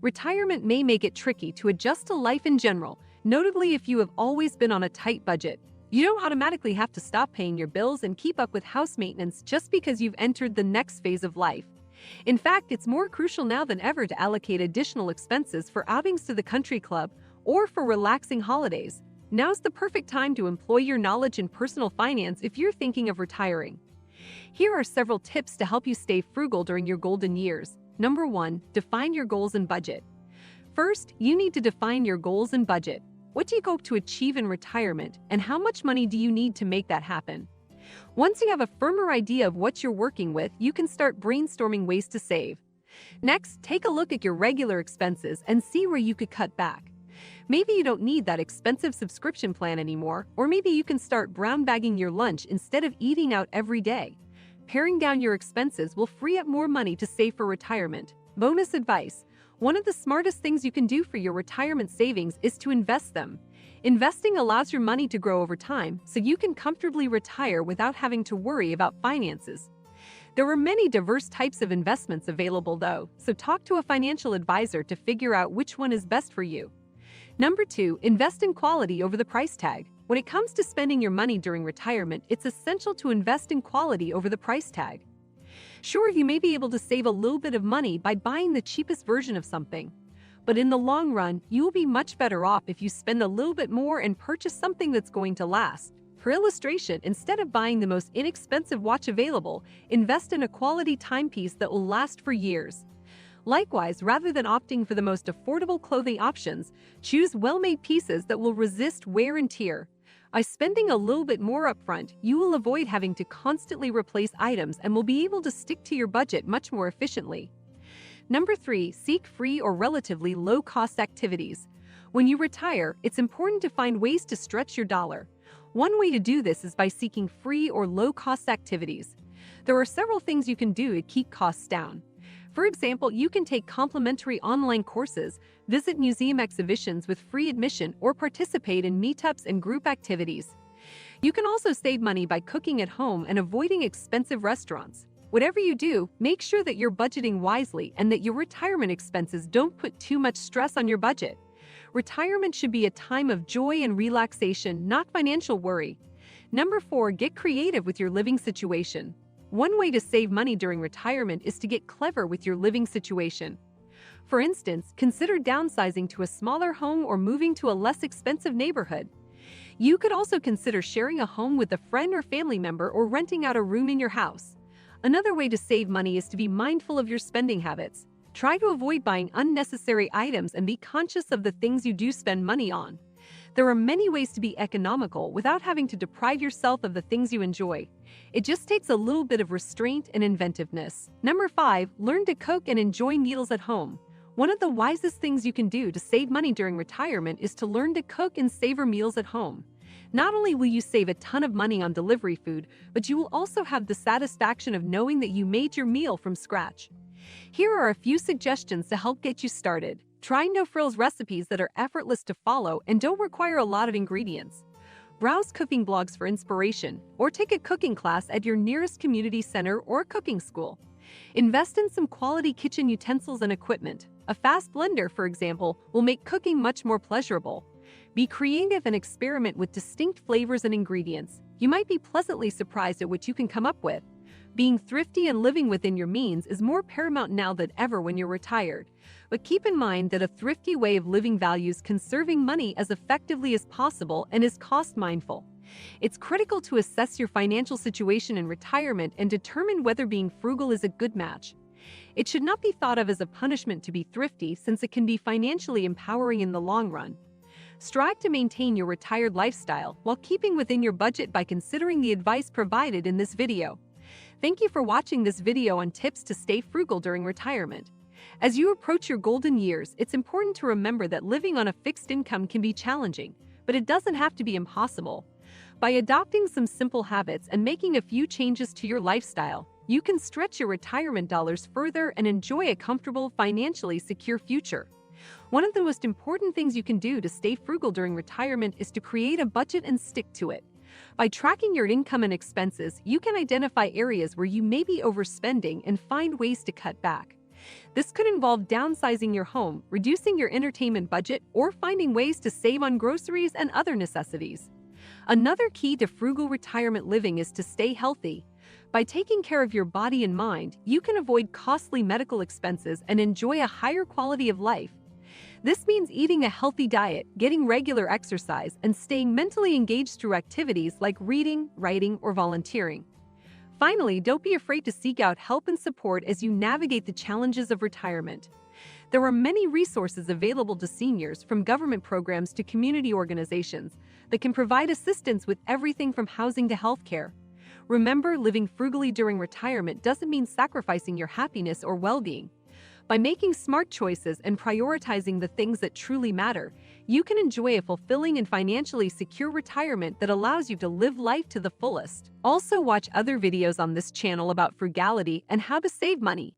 Retirement may make it tricky to adjust to life in general, notably if you have always been on a tight budget. You don't automatically have to stop paying your bills and keep up with house maintenance just because you've entered the next phase of life. In fact, it's more crucial now than ever to allocate additional expenses for outings to the country club or for relaxing holidays. Now's the perfect time to employ your knowledge in personal finance if you're thinking of retiring. Here are several tips to help you stay frugal during your golden years. Number 1. Define your goals and budget. First, you need to define your goals and budget. What do you hope to achieve in retirement, and how much money do you need to make that happen? Once you have a firmer idea of what you're working with, you can start brainstorming ways to save. Next, take a look at your regular expenses and see where you could cut back. Maybe you don't need that expensive subscription plan anymore, or maybe you can start brown bagging your lunch instead of eating out every day. Paring down your expenses will free up more money to save for retirement. Bonus advice: one of the smartest things you can do for your retirement savings is to invest them. Investing allows your money to grow over time, so you can comfortably retire without having to worry about finances. There are many diverse types of investments available though, so talk to a financial advisor to figure out which one is best for you. Number 2, invest in quality over the price tag. When it comes to spending your money during retirement, it's essential to invest in quality over the price tag. Sure, you may be able to save a little bit of money by buying the cheapest version of something, but in the long run, you will be much better off if you spend a little bit more and purchase something that's going to last. For illustration, instead of buying the most inexpensive watch available, invest in a quality timepiece that will last for years. Likewise, rather than opting for the most affordable clothing options, choose well-made pieces that will resist wear and tear. By spending a little bit more upfront, you will avoid having to constantly replace items and will be able to stick to your budget much more efficiently. Number 3, seek free or relatively low-cost activities. When you retire, it's important to find ways to stretch your dollar. One way to do this is by seeking free or low-cost activities. There are several things you can do to keep costs down. For example, you can take complimentary online courses, visit museum exhibitions with free admission, or participate in meetups and group activities. You can also save money by cooking at home and avoiding expensive restaurants. Whatever you do, make sure that you're budgeting wisely and that your retirement expenses don't put too much stress on your budget. Retirement should be a time of joy and relaxation, not financial worry. Number 4, get creative with your living situation. One way to save money during retirement is to get clever with your living situation. For instance, consider downsizing to a smaller home or moving to a less expensive neighborhood. You could also consider sharing a home with a friend or family member or renting out a room in your house. Another way to save money is to be mindful of your spending habits. Try to avoid buying unnecessary items and be conscious of the things you do spend money on. There are many ways to be economical without having to deprive yourself of the things you enjoy. It just takes a little bit of restraint and inventiveness. Number 5, learn to cook and enjoy meals at home. One of the wisest things you can do to save money during retirement is to learn to cook and savor meals at home. Not only will you save a ton of money on delivery food, but you will also have the satisfaction of knowing that you made your meal from scratch. Here are a few suggestions to help get you started. Try no frills recipes that are effortless to follow and don't require a lot of ingredients. Browse cooking blogs for inspiration, or take a cooking class at your nearest community center or cooking school. Invest in some quality kitchen utensils and equipment. A fast blender, for example, will make cooking much more pleasurable. Be creative and experiment with distinct flavors and ingredients. You might be pleasantly surprised at what you can come up with. Being thrifty and living within your means is more paramount now than ever when you're retired. But keep in mind that a thrifty way of living values conserving money as effectively as possible and is cost-mindful. It's critical to assess your financial situation in retirement and determine whether being frugal is a good match. It should not be thought of as a punishment to be thrifty, since it can be financially empowering in the long run. Strive to maintain your retired lifestyle while keeping within your budget by considering the advice provided in this video. Thank you for watching this video on tips to stay frugal during retirement. As you approach your golden years, it's important to remember that living on a fixed income can be challenging, but it doesn't have to be impossible. By adopting some simple habits and making a few changes to your lifestyle, you can stretch your retirement dollars further and enjoy a comfortable, financially secure future. One of the most important things you can do to stay frugal during retirement is to create a budget and stick to it. By tracking your income and expenses, you can identify areas where you may be overspending and find ways to cut back. This could involve downsizing your home, reducing your entertainment budget, or finding ways to save on groceries and other necessities. Another key to frugal retirement living is to stay healthy. By taking care of your body and mind, you can avoid costly medical expenses and enjoy a higher quality of life. This means eating a healthy diet, getting regular exercise, and staying mentally engaged through activities like reading, writing, or volunteering. Finally, don't be afraid to seek out help and support as you navigate the challenges of retirement. There are many resources available to seniors, from government programs to community organizations, that can provide assistance with everything from housing to healthcare. Remember, living frugally during retirement doesn't mean sacrificing your happiness or well-being. By making smart choices and prioritizing the things that truly matter, you can enjoy a fulfilling and financially secure retirement that allows you to live life to the fullest. Also, watch other videos on this channel about frugality and how to save money.